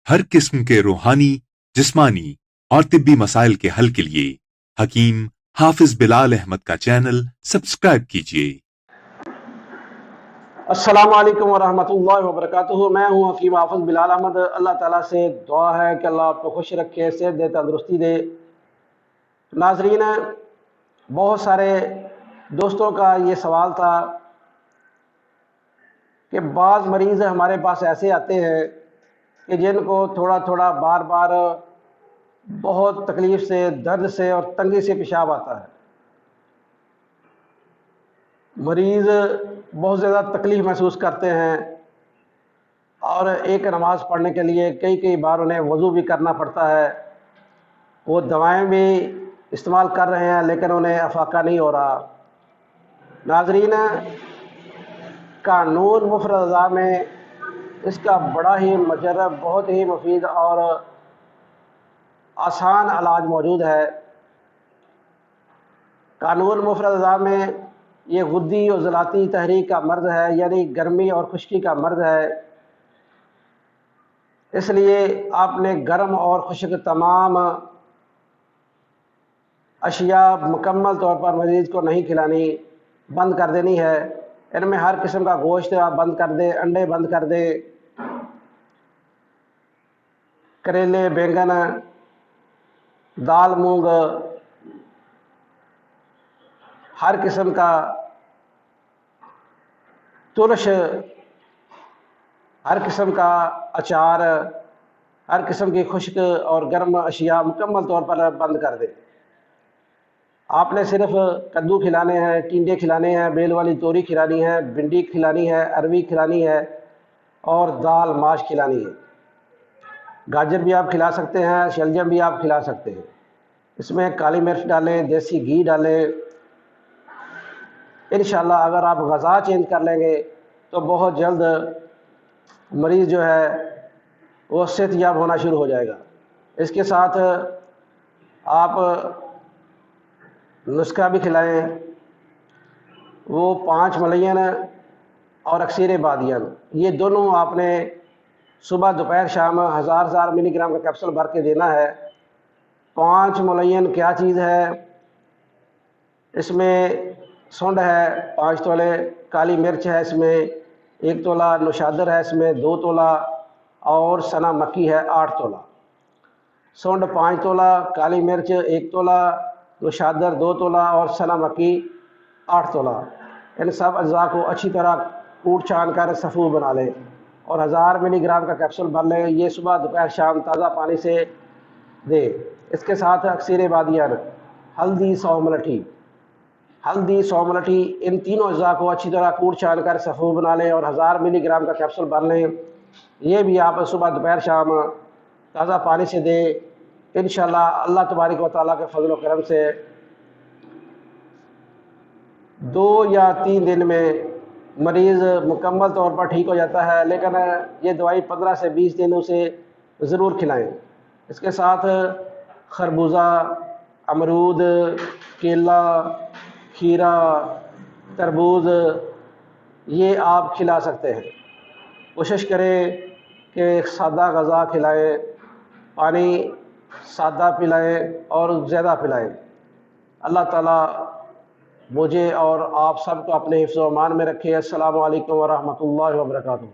ہر قسم کے روحانی، جسمانی اور طبی مسائل کے حل کے لیے حکیم حافظ بلال احمد کا چینل سبسکرائب کیجیے۔ السلام علیکم ورحمۃ اللہ وبرکاتہ۔ میں ہوں حکیم حافظ بلال احمد۔ اللہ تعالیٰ سے دعا ہے کہ اللہ آپ کو خوش رکھے، صحت دے، تندرستی دے۔ ناظرین، بہت سارے دوستوں کا یہ سوال تھا کہ بعض مریض ہمارے پاس ایسے آتے ہیں کہ جن کو تھوڑا تھوڑا بار بار بہت تکلیف سے، درد سے اور تنگی سے پیشاب آتا ہے۔ مریض بہت زیادہ تکلیف محسوس کرتے ہیں اور ایک نماز پڑھنے کے لیے کئی بار انہیں وضو بھی کرنا پڑتا ہے۔ وہ دوائیں بھی استعمال کر رہے ہیں لیکن انہیں افاقہ نہیں ہو رہا۔ ناظرین، قانون مفرد اعضاء میں اس کا بڑا ہی مجرب، بہت ہی مفید اور آسان علاج موجود ہے۔ قانون مفرد اعضاء میں یہ غدی اور عضلاتی تحریک کا مرض ہے، یعنی گرمی اور خشکی کا مرض ہے۔ اس لیے آپ نے گرم اور خشک تمام اشیاء مکمل طور پر مریض کو نہیں کھلانی، بند کر دینی ہے۔ ان میں ہر قسم کا گوشت آپ بند کر دیں، انڈے بند کر دیں، کریلے، بیگن، دال، مونگ، ہر قسم کا ترش، ہر قسم کا اچار، ہر قسم کی خشک اور گرم اشیاء مکمل طور پر بند کر دیں۔ آپ نے صرف کدو کھلانے ہیں، ٹینڈے کھلانے ہیں، بیل والی توری کھلانی ہے، بھنڈی کھلانی ہے، اروی کھلانی ہے اور دال ماش کھلانی ہے۔ گاجر بھی آپ کھلا سکتے ہیں، شلجم بھی آپ کھلا سکتے ہیں۔ اس میں کالی مرچ ڈالیں، دیسی گھی ڈالیں۔ انشاءاللہ اگر آپ غذا چینج کر لیں گے تو بہت جلد مریض جو ہے وہ صحت یاب ہونا شروع ہو جائے گا۔ اس کے ساتھ آپ نسخہ بھی کھلائیں، وہ 5 ملین اور اکثیر بادین، یہ دونوں آپ نے صبح دوپہر شام 1000 ملی گرام کا کیپسول بھر کے دینا ہے۔ 5 ملین کیا چیز ہے؟ اس میں سونڈ ہے 5 تولے، کالی مرچ ہے اس میں 1 تولہ، نوشادر ہے اس میں 2 تولہ اور سنا مکی ہے 8 تولہ۔ سونڈ 5 تولہ، کالی مرچ 1 تولہ، نوشادر 2 تولہ اور سنا مکی 8 تولہ۔ ان سب اجزاء کو اچھی طرح کوٹ چھان کر صفو بنا لیں اور 1000 ملی گرام کا کیپسول بھر لیں۔ یہ صبح دوپہر شام تازہ پانی سے دیں۔ اس کے ساتھ اکثیر بادیان، ہلدی، سو ملٹھی، ان تینوں اجزاء کو اچھی طرح کوٹ چھان کر صفو بنا لیں اور 1000 ملی گرام کا کیپسول بھر لیں۔ یہ بھی آپ صبح دوپہر شام تازہ پانی سے دیں۔ انشاءاللہ اللہ تبارک و تعالیٰ کے فضل و کرم سے 2 یا 3 دن میں مریض مکمل طور پر ٹھیک ہو جاتا ہے، لیکن یہ دوائی 15 سے 20 دن اسے ضرور کھلائیں۔ اس کے ساتھ خربوزہ، امرود، کیلا، کھیرا، تربوز یہ آپ کھلا سکتے ہیں۔ کوشش کریں کہ سادہ غذا کھلائیں، پانی سادہ پلائیں اور زیادہ پلائیں۔ اللہ تعالیٰ مجھے اور آپ سب کو اپنے حفظ و امان میں رکھے۔ السلام علیکم ورحمۃ اللہ وبرکاتہ۔